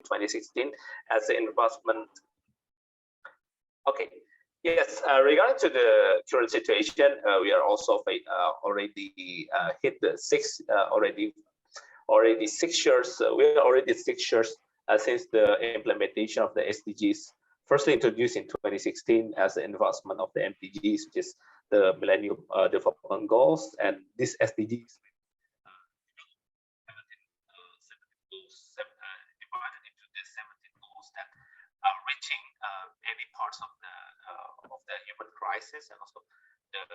2016 as the investment. Okay. Yes, regarding to the current situation, we are also already hit the already 6 years. We are already 6 years since the implementation of the SDGs, firstly introduced in 2016 as the investment of the MDGs, which is the Millennium Development Goals, and these SDGs divided into the 17 goals that are reaching any parts of the human crisis, and also the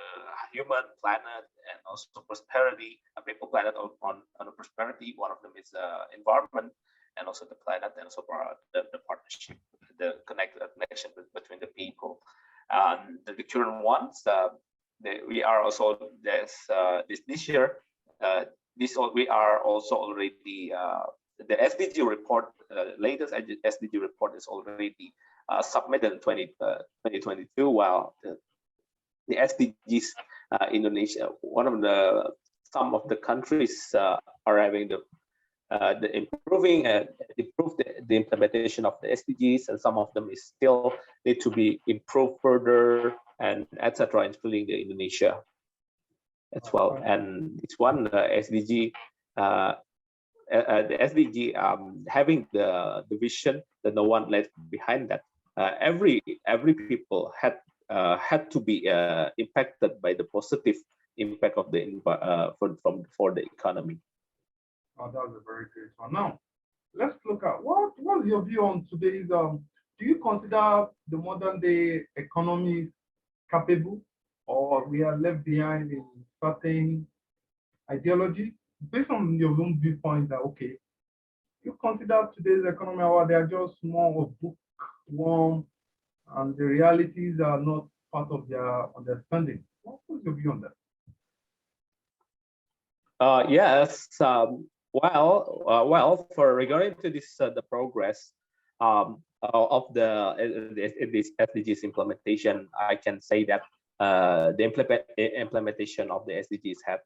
human, planet, and also prosperity, people, planet on the prosperity. One of them is environment, and also the planet, and also the partnership, the connection between the people. And the current ones, we are also this year. We are also already the SDG report, latest SDG report is already submitted in 2022, while the SDGs Indonesia, some of the countries are having the implementation of the SDGs, and some of them is still need to be improved further, and etc., including the Indonesia as well. And it's one SDG. The SDG having the vision that no one left behind, that every people had to be impacted by the positive impact of the for the economy. Oh, that was a very great one. Now, let's look at what's your view on today's. Do you consider the modern day economy capable, or we are left behind in certain ideology? Based on your own viewpoint, that okay, you consider today's economy, or they are just more of bookworm, and the realities are not part of their understanding. What's your view on that? Yes. Well, for regarding to this, the progress of this SDGs implementation, I can say that the implementation of the SDGs have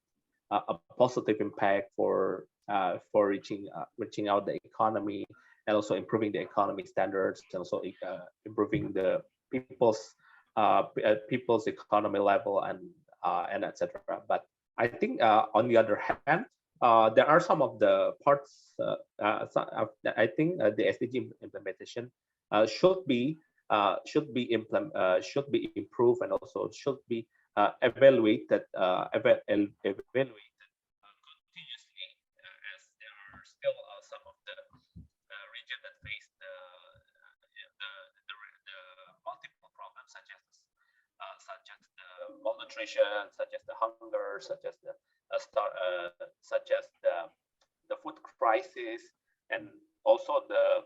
a positive impact for reaching out the economy, and also improving the economy standards, and also improving the people's economy level, and etc. But I think on the other hand, there are some of the parts. I think the SDG implementation should be improved, and also should be evaluated continuously, as there are still some of the region that face the multiple problems, such as the malnutrition, such as the hunger, such as the food crisis, and also the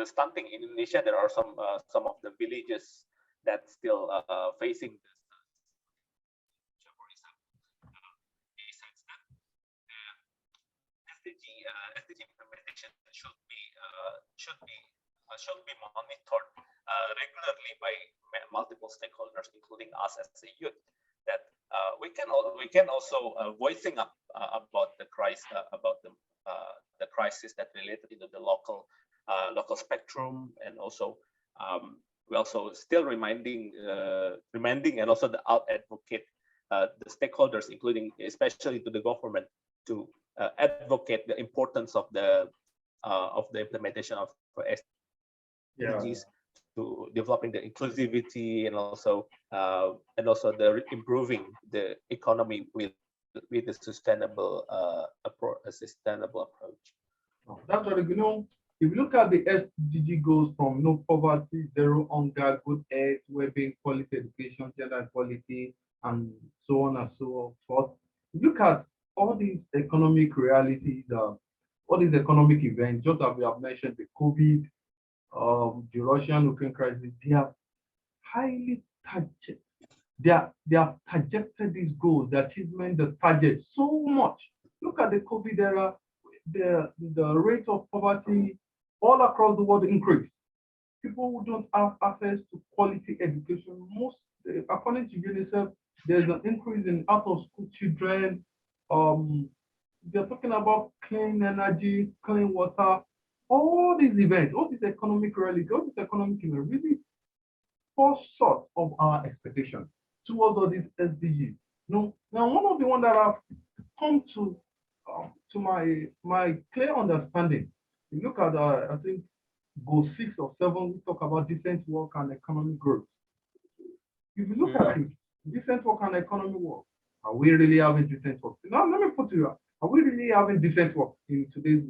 stunting in Indonesia. There are some of the villages that still facing this. For example, besides that, SDG implementation should be monitored regularly by multiple stakeholders, including us as a youth. That we can also voicing up about the crisis, the crisis that related to the local spectrum, and also we also still reminding and also the out advocate the stakeholders, including especially to the government, to advocate the importance of the implementation of SDGs, to developing the inclusivity, and also the improving the economy with a sustainable approach. That's what if you look at the SDG goals from poverty, zero hunger, good health, well-being, quality education, gender equality, and so on and so forth. Look at all these economic realities, all these economic events, just as we have mentioned, the COVID, the Russian-Ukraine crisis. They have highly targeted. They have targeted these goals, the achievement, the target so much. Look at the COVID era, the rate of poverty all across the world increased. People who don't have access to quality education, according to UNICEF, there's an increase in out-of-school children. They're talking about clean energy, clean water. All these events, all this economic reality, all this economic event really fall short of our expectations towards all these SDGs. No, now one of the ones that I've come to my clear understanding. You look at I think goal 6 or 7, we talk about decent work and economic growth. If you look at Mm. it, decent work and economic work, are we really having decent work? Now let me put it up. Are we really having decent work in today's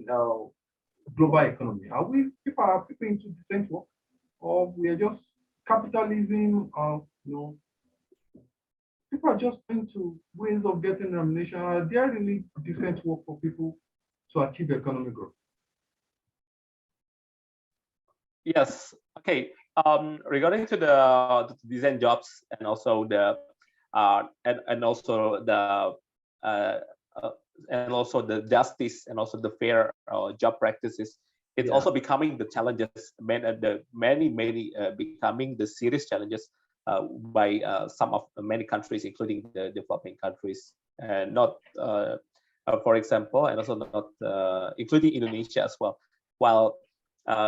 global economy? Are we people into decent work, or we are just capitalism? People are just into ways of getting remuneration. Are there really decent work for people to achieve economic growth? Yes. Okay. Regarding to the design jobs and also the and also the uh, uh, and also the justice and also the fair job practices, it's Yeah. also becoming the challenges, many becoming the serious challenges by some of the many countries, including the developing countries, and not for example, and also not including Indonesia as well. While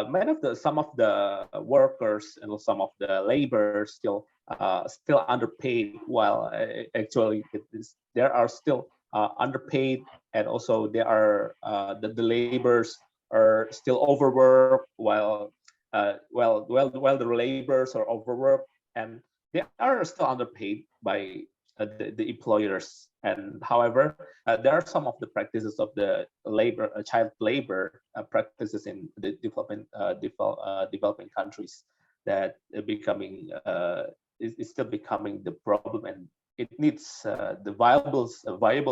many of the some of the workers and some of the labor still underpaid, while actually there are still underpaid, and also there are the laborers are still overworked, while the laborers are overworked, and they are still underpaid by the employers. And however, there are some of the practices of the labor, child labor practices in the developing countries that are becoming is still becoming the problem, and it needs the viable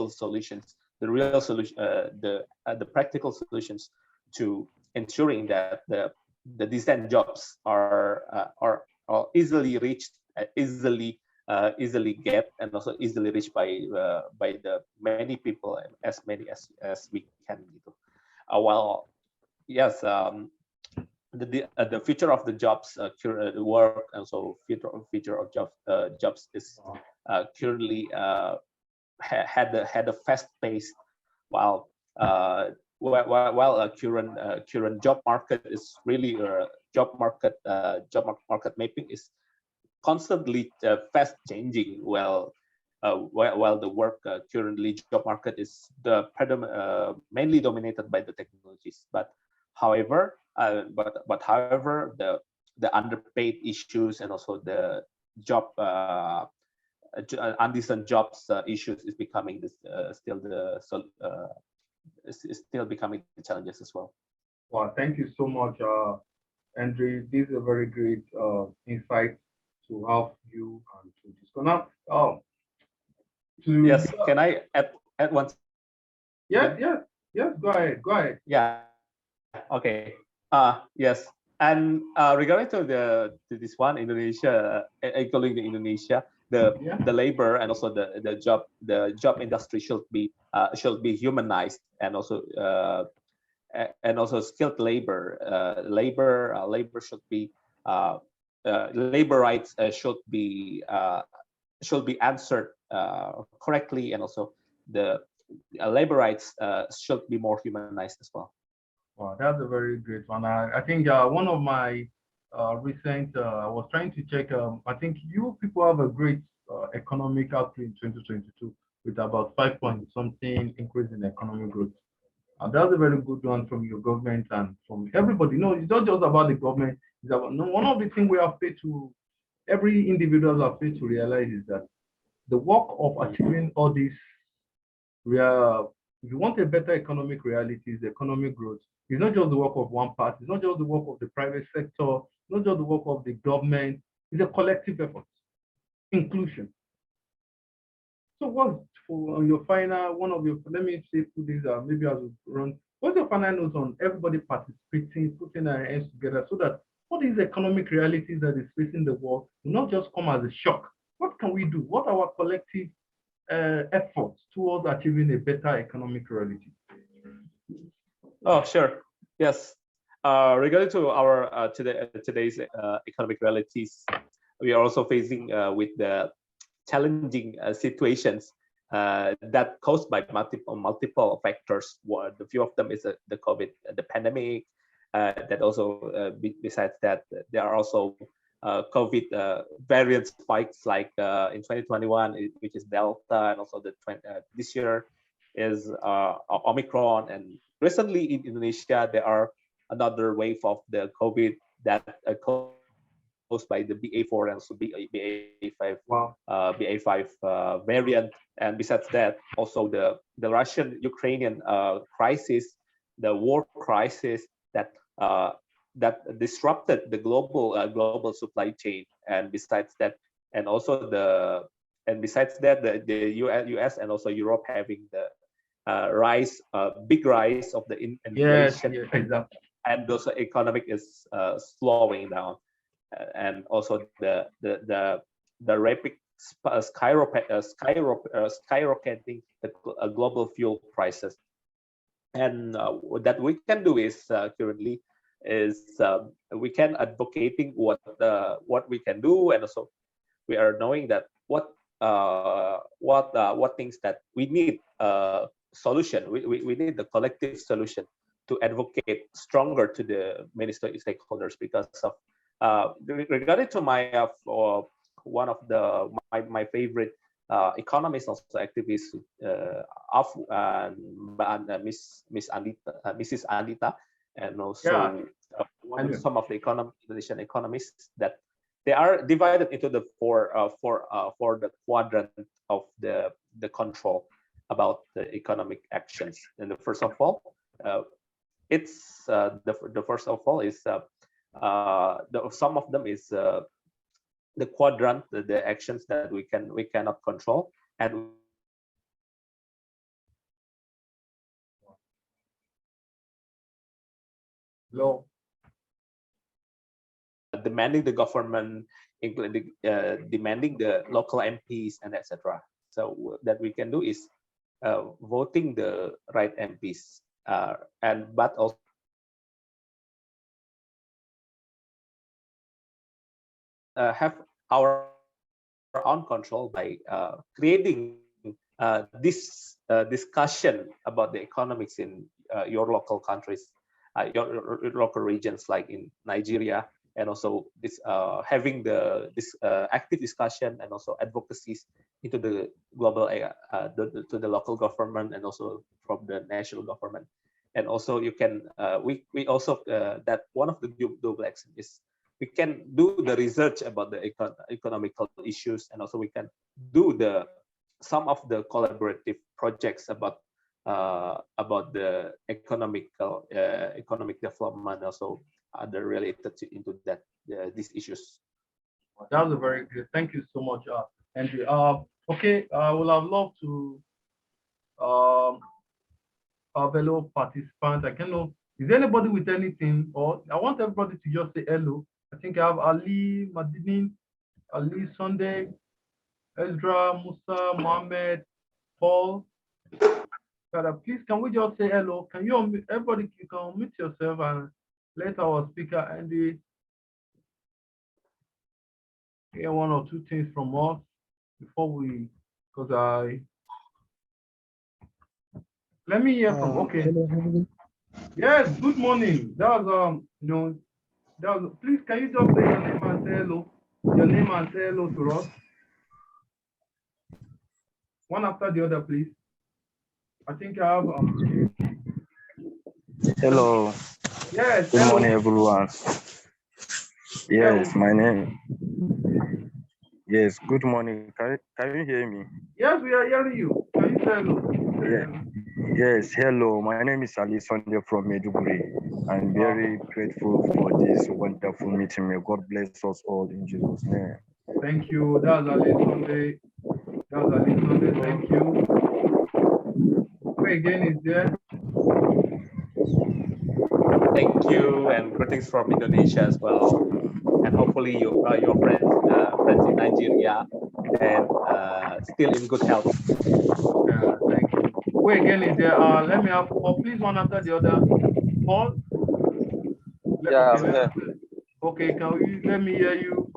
solutions, the real solution, the practical solutions to ensuring that the decent jobs are easily reached, easily get, and also easily reached by the many people, as many as we can. While yes, the future of the jobs, work, and so future of jobs is currently had a fast pace, while while current job market is really job market mapping is constantly fast changing. While the work currently job market is mainly dominated by the technologies, but however the underpaid issues and also the job undecent jobs issues is becoming this still the so is still becoming the challenges as well. Well, thank you so much, Andre. This is a very great insight to help you and to discuss. Now, to Yes, can I add once again? yes, yes, yes. Go ahead, go ahead. Yeah, okay. Yes. And regarding to this one, Indonesia, including the Indonesia, Yeah. the labor and also the job industry should be humanized, and also skilled labor should be labor rights should be answered correctly, and also the labor rights should be more humanized as well. Wow, that's a very great one. I think one of my recent, I was trying to check. I think you people have a great economic outlook in 2022 with about 5 point something increase in economic growth. That's a very good one from your government and from everybody. No, it's not just about the government. It's about no, one of the things we have failed to, every individual have failed to realize is that the work of achieving all these real, if you want a better economic realities, economic growth, it's not just the work of one part, it's not just the work of the private sector, it's not just the work of the government, it's a collective effort. Inclusion. So what's for your final one of your let me say put this maybe as we run. What's your final notes on everybody participating, putting their hands together so that all these economic realities that is facing the world will not just come as a shock? What can we do? What are our collective efforts towards achieving a better economic reality? Oh, sure. Yes. Regarding to our today's economic realities, we are also facing with the challenging situations that caused by multiple factors. One, the few of them is the COVID, the pandemic, that also besides that, there are also COVID variant spikes like in 2021, which is Delta, and also this year is Omicron. And recently in Indonesia, there are another wave of the COVID that caused by the BA4 and also BA5 Wow. BA5 variant. And besides that, also the Russian-Ukrainian crisis, the war crisis that that disrupted the global supply chain. And besides that, and also besides that, the US and also Europe having the big rise of the Yes, inflation, yes, exactly. and also economic is slowing down. And also the rapid skyrocketing the global fuel prices. And what that we can do is currently is we can advocating what we can do, and also we are knowing that what things that we need solution. We need the collective solution to advocate stronger to the many stakeholders, because of regarding to my one of my favorite economists, also activists, Mrs. Andita, and Yeah. also some of the Indonesian economists, that they are divided into the for the quadrant of the control about the economic actions. And the first of all, it's the first of all is some of them is the quadrant, the actions that we cannot control, and we can Low. demanding the government, including demanding the local MPs and etc. So that we can do is voting the right MPs, and but also have our own control by creating this discussion about the economics in your local countries, your local regions, like in Nigeria, and also this having this active discussion and also advocacies into the global to the local government, and also from the national government. And also you can we also that one of the double action is we can do the research about the economical issues, and also we can do some of the collaborative projects about the economic development, also other related into that these issues. That was very good. Thank you so much, Andrew. Okay, I would have loved to our fellow participants. I can know, is there anybody with anything? Or I want everybody to just say hello. I think I have Ali, Madinin, Ali, Sunday, Ezra, Musa, Mohammed, Paul. Please, can we just say hello? Can you everybody, you can unmute yourself and let our speaker Andy hear one or two things from us before we, because let me hear from, okay. Yes, good morning. That was, please, can you just say your name and say hello? Your name and say hello to us. One after the other, please. I think I have. Hello. Yes. Good hello. morning, everyone. Yes, my name. Yes, good morning. Can you hear me? Yes, we are hearing you. Can you say hello? Yeah. Yes, hello. My name is Ali Sunday from Medjugorje. I'm very grateful for this wonderful meeting. May God bless us all in Jesus' name. Thank you. That's Ali Sunday. That's Ali Sunday. Thank you. Who again is there? Thank you, and greetings from Indonesia as well. And hopefully your friends in Nigeria and still in good health. Thank you. Who again is there? Let me have Paul, please, one after the other. Paul? Okay, can you let me hear you?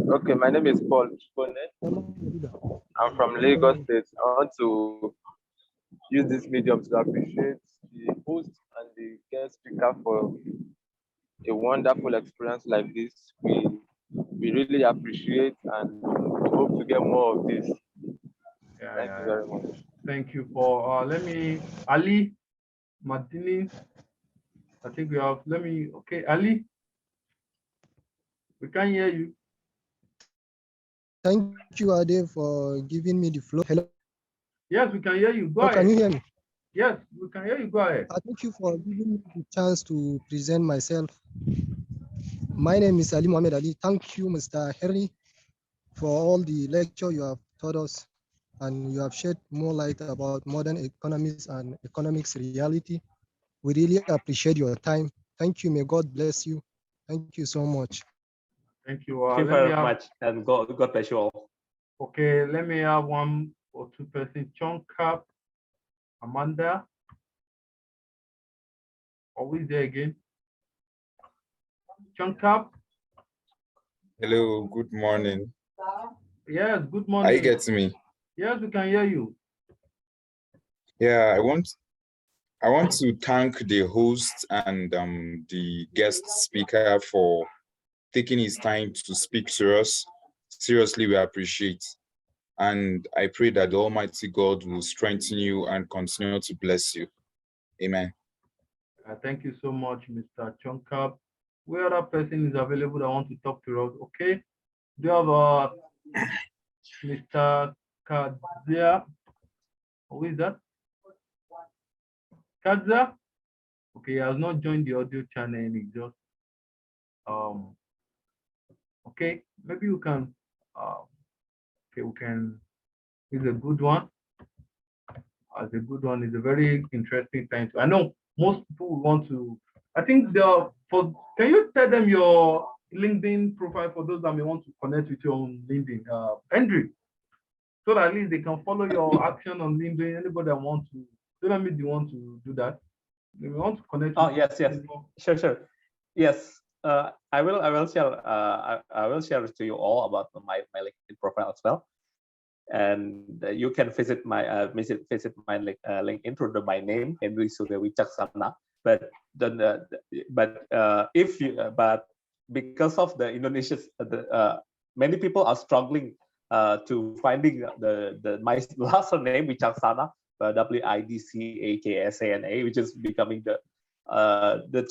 Okay, my name is Paul Chiponet. I'm from Lagos State. I want to use this medium to appreciate the host and the guest speaker for a wonderful experience like this. We really appreciate and we hope to get more of this. Thank you very much. Thank you for let me Ali Martinez. I think we have okay, Ali, we can hear you. Thank you, Ade, for giving me the floor. Hello. Yes, we can hear you. Go ahead. Can you hear me? Yes, we can hear you. Go ahead. Thank you for giving me the chance to present myself. My name is Ali Mohammed Ali. Thank you, Mr. Henry, for all the lecture you have taught us, and you have shed more light about modern economies and economics reality. We really appreciate your time. Thank you. May God bless you. Thank you so much. Thank you. Thank you very much, and God bless you all. Okay, let me have one or two person. Chunkap, Amanda. Are we there again? Chunkap. Hello, good morning. Yes, good morning. Are you getting me? Yes, we can hear you. Yeah, I want to thank the host and the guest speaker for taking his time to speak to us. Seriously, we appreciate. And I pray that the Almighty God will strengthen you and continue to bless you. Amen. Thank you so much, Mr. Chunkap. Where other person is available that want to talk to us? Okay. Do you have Mr. Kadzia? Who is that? Kadzia? Okay, he has not joined the audio channel and he just okay, maybe you can okay, we can. It's a good one. It's a good one. It's a very interesting time. I know most people want to. I think can you tell them your LinkedIn profile for those that may want to connect with you on LinkedIn, Andrew, so that at least they can follow your action on LinkedIn. Anybody that want to, so let me do you want to do that. They want to connect. Oh yes, sure. Yes, I will share. I will share to you all about my LinkedIn profile as well, and you can visit my LinkedIn through my name, Henry Surya Wicaksana. But because of the Indonesian, many people are struggling to finding my last name Wicaksana, Widcaksana, which is becoming the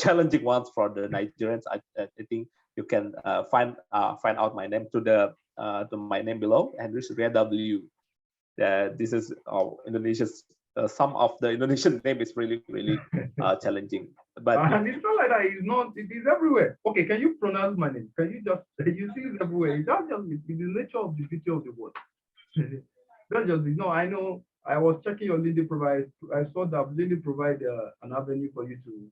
challenging ones for the Nigerians. I think you can find out my name to my name below, Henry Surya W. This is Indonesia's. Some of the Indonesian name is really challenging, but and it's not like that. It's not. It is everywhere. Okay, can you pronounce my name? Can you just you see it everywhere? It's not just the nature of the beauty of the word. Not just no. I know. I was checking your LinkedIn profile. I saw that LinkedIn provide an avenue for you to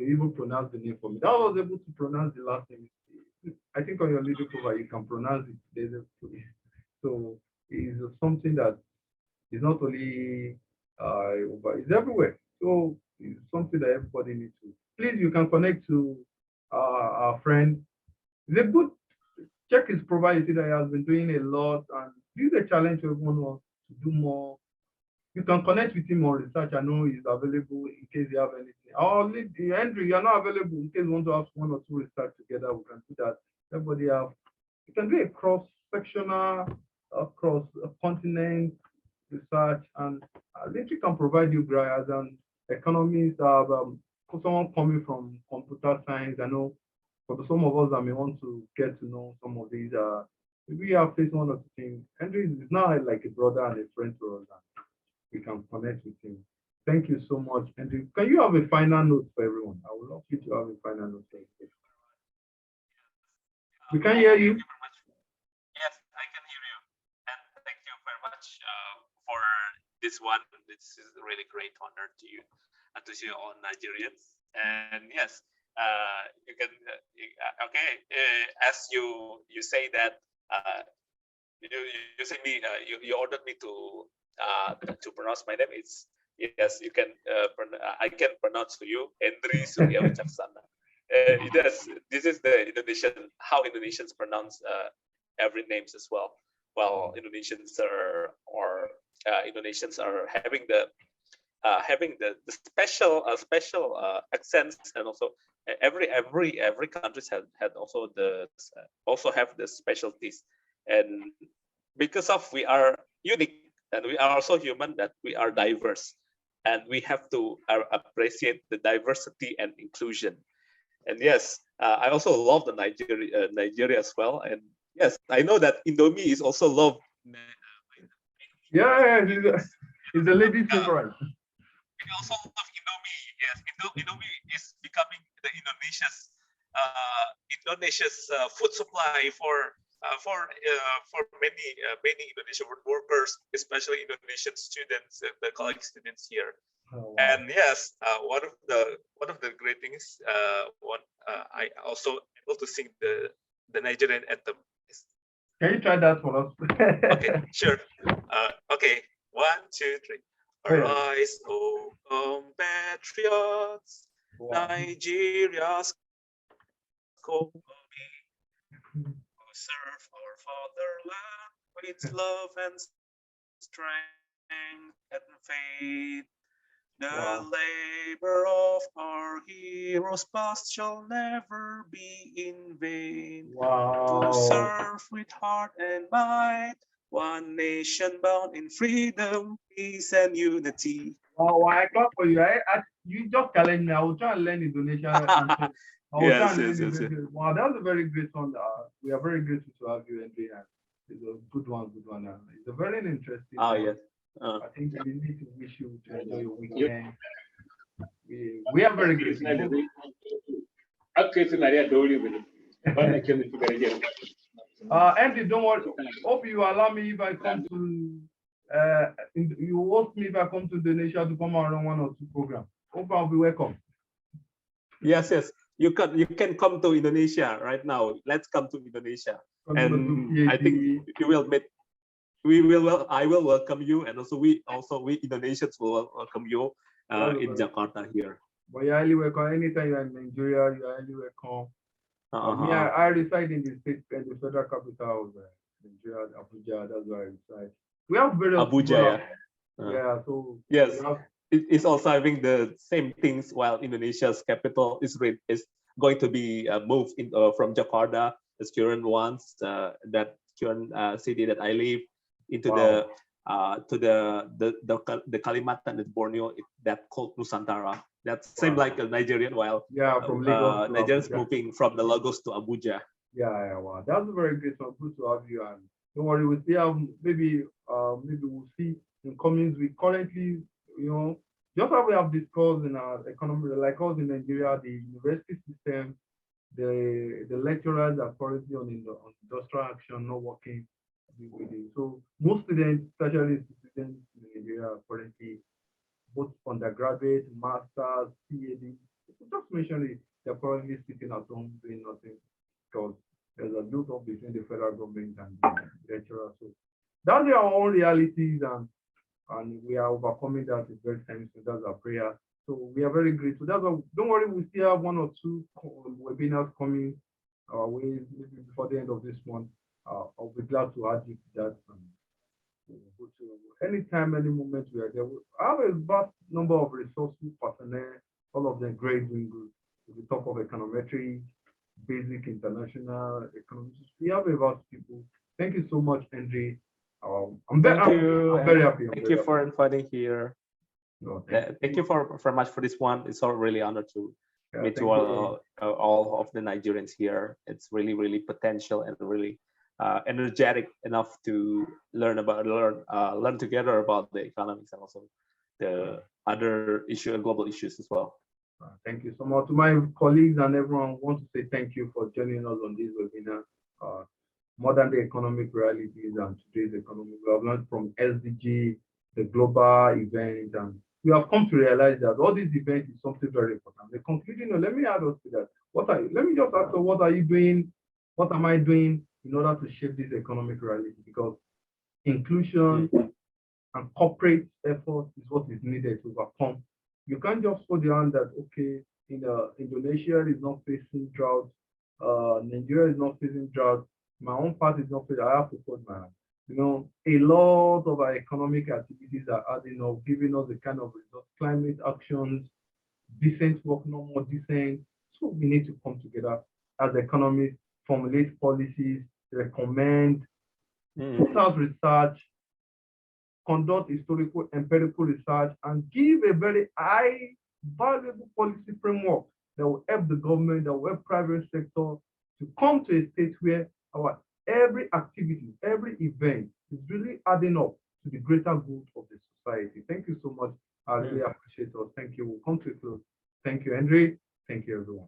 even pronounce the name for me. That was able to pronounce the last name. I think on your LinkedIn profile you can pronounce it. So it's something that is not only but it's everywhere. So it's something that everybody needs to. Please, you can connect to our friend. It's a good check his profile. You see that he has been doing a lot, and this is a challenge to everyone who wants to do more. You can connect with him on research. I know he's available in case you have anything. Or Andrew, you're not available in case you want to have one or two research together. We can do that. Everybody have. You can do a cross-sectional, across a continent research, and Lindsay can provide you as an economist, someone coming from computer science. I know for some of us that may want to get to know some of these, we have faced one or two things. Andrew is now like a brother and a friend to us, and we can connect with him. Thank you so much, Andrew. Can you have a final note for everyone? I would love you to have a final note for everyone. We can hear you. Yes, I can hear you. And thank you very much for this one. This is a really great honor to you and to see all Nigerians. And yes, you can. Okay, as you say that you say me you ordered me to pronounce my name. It's yes, you can. I can pronounce to you Henry Surya Wicaksana. This is the Indonesian how Indonesians pronounce every names as well. Well, Indonesians are having having the special accents, and also every countries had also also have the specialties, and because of we are unique and we are also human, that we are diverse, and we have to appreciate the diversity and inclusion. And yes, I also love the Nigeria as well. And yes, I know that Indomie is also loved. Yeah, it's a lady's favorite. We also love Indomie. Yes, Indomie is becoming the Indonesia's food supply for many Indonesian workers, especially Indonesian students, the college students here. Oh, wow. And yes, one of the great things, I also able to sing the Nigerian anthem. Can you try that for us? Okay, sure. Okay, 1, 2, 3. Arise, O compatriots, Wow. Nigeria's colony, who serve our fatherland with love and strength and faith. The Wow. labor of our heroes past shall never be in vain. To Wow. serve with heart and might, one nation bound in freedom, peace, and unity. Wow, I clap for you. You just challenged me. I will try and learn Indonesian anthem. I will try Yes, and learn yes, yes, yes. Indonesian. Wow, that was a very great song. We are very grateful to have you, Andre. It's a good one, good one. It's a very interesting Oh, one. yes. I think we need to wish you to enjoy your weekend. We are very grateful. Andy, don't worry. Hope you allow me if I come to you host me if I come to Indonesia to come around 1 or 2 programs. Hope I'll be welcome. Yes, yes. You can come to Indonesia right now. Let's come to Indonesia, and I think you will meet. I will welcome you, and also we Indonesians will welcome you in Jakarta here. But you're highly welcome. Anytime you're in Nigeria, you're highly welcome. I reside in the state and the federal capital of Nigeria, Abuja. That's where I reside. We have various Abuja, yeah. So yes, it's also having the same things. While Indonesia's capital is going to be moved in from Jakarta, the current ones, that current city that I live, into the Kalimantan and Borneo, that called Nusantara. That's same like a Nigerian, while from Lagos Nigerians moving from the Lagos to Abuja. Yeah, wow. That's a very great one. Good to have you. And don't worry, we still have maybe we'll see in coming week. Currently, just how we have discussed in our economy, like us in Nigeria, the university system, the lecturers are currently on industrial action, not working with it. So most students, especially students in Nigeria, are currently both undergraduate, masters, PhD. Just mention it, they're currently sitting at home doing nothing because there's a build-up between the federal government and the lecturers. So that's our own realities, and we are overcoming that with very time. So that's our prayer. So we are very grateful. That's why, don't worry, we still have 1 or 2 webinars coming our way maybe before the end of this month. I'll be glad to add you to that. Anytime, any moment we are there. I have a vast number of resourceful personnel, all of them great, doing good. To the top of econometrics, basic international economics. We have a vast people. Thank you so much, Andre. I'm very happy. Thank you for inviting here. No, thank you for much for this one. It's all really honor to meet you all of the Nigerians here. It's really potential and really energetic enough to learn together about the economics and also the other global issues as well. Thank you so much to my colleagues and everyone. I want to say thank you for joining us on this webinar. Modern day economic realities and today's economy. We have learned from SDG, the global event, and we have come to realize that all these events is something very important. The conclusion, let me add us to that. Let me just ask you, what are you doing? What am I doing in order to shape this economic reality? Because inclusion and corporate effort is what is needed to overcome. You can't just hold your hand that, okay, Indonesia is not facing drought, Nigeria is not facing drought, my own part is not facing, I have to hold my hand. A lot of our economic activities are adding up, giving us the kind of results, climate actions, decent work, no more decent. So we need to come together as economists, formulate policies, recommend, put out research, conduct historical empirical research, and give a very high valuable policy framework that will help the government, that will help private sector to come to a state where our every activity, every event is really adding up to the greater good of the society. Thank you so much. I really appreciate it. Thank you. We'll come to a close. Thank you, Andre. Thank you, everyone.